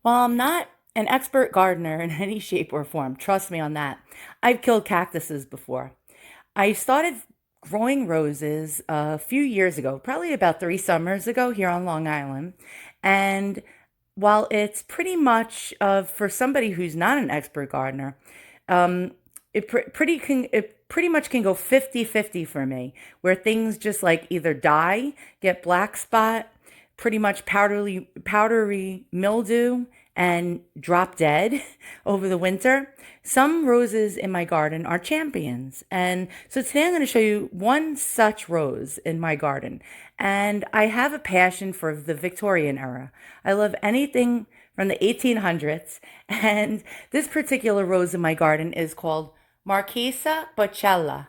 While I'm not an expert gardener in any shape or form, trust me on that, I've killed cactuses before. I started growing roses a few years ago, probably about 3 summers ago here on Long Island. And while it's pretty much for somebody who's not an expert gardener, um, it pretty much can go 50-50 for me, where things just like either die, get black spot, pretty much powdery mildew, and drop dead over the winter. Some roses in my garden are champions. And so today I'm going to show you one such rose in my garden. And I have a passion for the Victorian era. I love anything from the 1800s. And this particular rose in my garden is called Marchesa Boccella.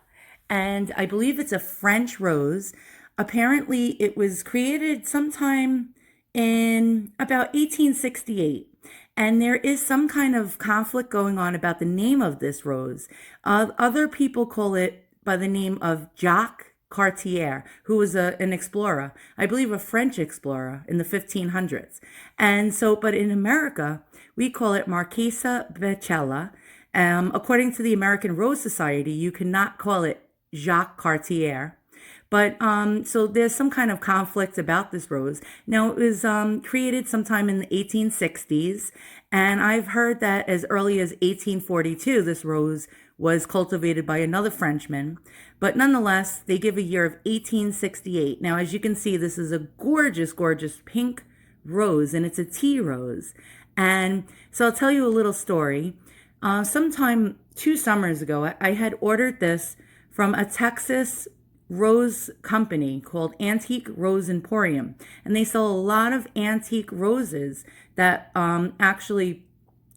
And I believe it's a French rose. Apparently, it was created sometime in about 1868. And there is some kind of conflict going on about the name of this rose. Other people call it by the name of Jacques Cartier, who was an explorer, I believe a French explorer in the 1500s. And so, but in America, we call it Marchesa Boccella. According to the American Rose Society, you cannot call it Jacques Cartier. But so there's some kind of conflict about this rose. Now, it was created sometime in the 1860s, and I've heard that as early as 1842, this rose was cultivated by another Frenchman. But nonetheless, they give a year of 1868. Now, as you can see, this is a gorgeous, gorgeous pink rose, and it's a tea rose. And so I'll tell you a little story. Sometime 2 summers ago, I had ordered this from a Texas rose company called Antique Rose Emporium, and they sell a lot of antique roses that actually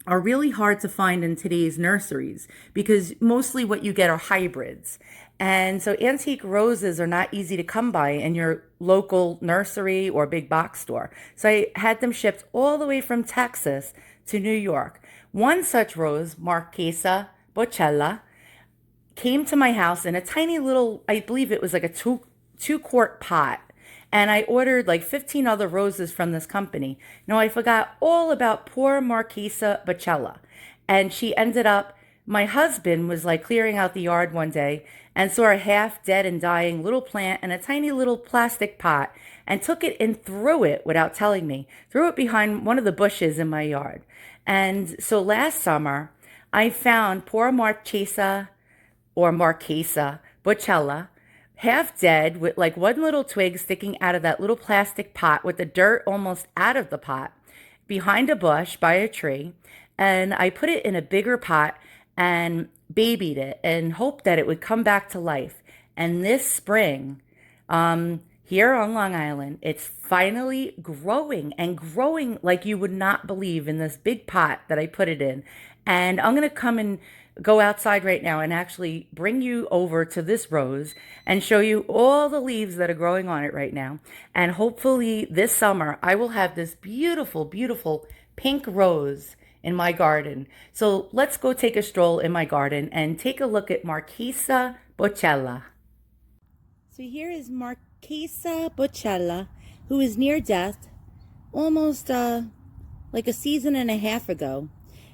are really hard to find in today's nurseries, because mostly what you get are hybrids. And so antique roses are not easy to come by in your local nursery or big box store. So I had them shipped all the way from Texas to New York. One such rose, Marchesa Boccella, came to my house in a tiny little, I believe it was like a two quart pot. And I ordered like 15 other roses from this company. Now I forgot all about poor Marchesa Boccella. And she ended up, my husband was like clearing out the yard one day and saw a half dead and dying little plant in a tiny little plastic pot and took it and threw it without telling me, threw it behind one of the bushes in my yard. And so last summer, I found poor Marchesa or Marchesa Boccella, half dead with like one little twig sticking out of that little plastic pot with the dirt almost out of the pot behind a bush by a tree. And I put it in a bigger pot and babied it and hoped that it would come back to life. And this spring, here on Long Island, it's finally growing and growing like you would not believe in this big pot that I put it in. And I'm going to come and go outside right now and actually bring you over to this rose and show you all the leaves that are growing on it right now. And hopefully this summer I will have this beautiful, beautiful pink rose in my garden. So let's go take a stroll in my garden and take a look at Marchesa Boccella. So here is Marchesa Boccella, who is near death, almost like a season and a half ago.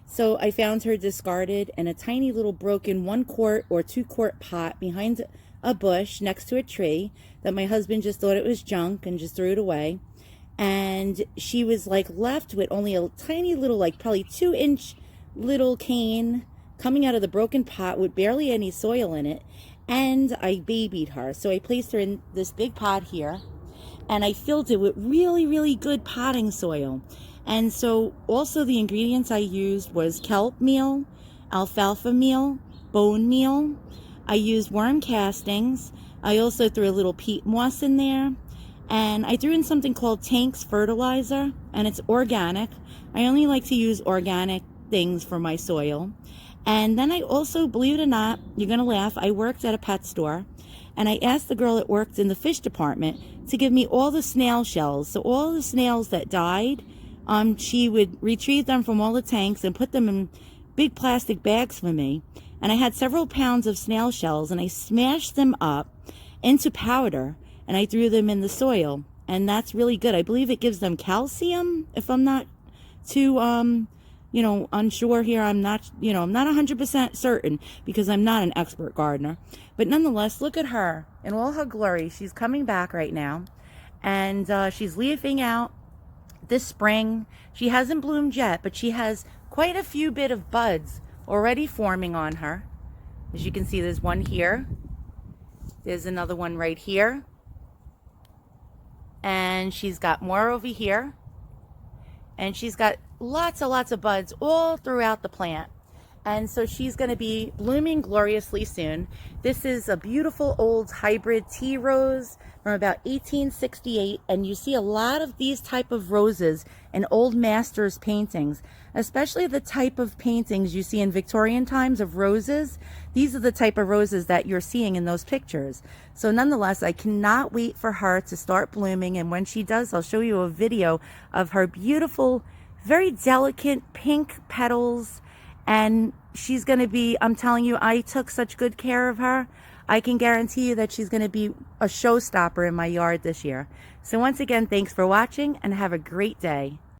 So I found her discarded in a tiny little broken 1 quart or 2 quart pot behind a bush next to a tree that my husband just thought it was junk and just threw it away. And she was like left with only a tiny little, like probably 2-inch little cane coming out of the broken pot with barely any soil in it. And I babied her. So I placed her in this big pot here and I filled it with really, really good potting soil. And so also the ingredients I used was kelp meal, alfalfa meal, bone meal. I used worm castings. I also threw a little peat moss in there. And I threw in something called Tank's fertilizer, and it's organic. I only like to use organic things for my soil. And then I also, believe it or not, you're going to laugh, I worked at a pet store. And I asked the girl that worked in the fish department to give me all the snail shells. So all the snails that died, she would retrieve them from all the tanks and put them in big plastic bags for me. And I had several pounds of snail shells, and I smashed them up into powder, and I threw them in the soil. And that's really good. I believe it gives them calcium, if I'm not too, unsure here. I'm not, I'm not 100% certain because I'm not an expert gardener. But nonetheless, look at her in all her glory. She's coming back right now, and she's leafing out this spring. She hasn't bloomed yet, but she has quite a few bit of buds already forming on her. As you can see, there's one here. There's another one right here. And she's got more over here. And she's got lots of buds all throughout the plant. And so she's going to be blooming gloriously soon. This is a beautiful old hybrid tea rose from about 1868. And you see a lot of these type of roses in old masters paintings, especially the type of paintings you see in Victorian times of roses. These are the type of roses that you're seeing in those pictures. So nonetheless, I cannot wait for her to start blooming. And when she does, I'll show you a video of her beautiful, very delicate pink petals. And she's going to be, I'm telling you, I took such good care of her. I can guarantee you that she's going to be a showstopper in my yard this year. So once again, thanks for watching and have a great day.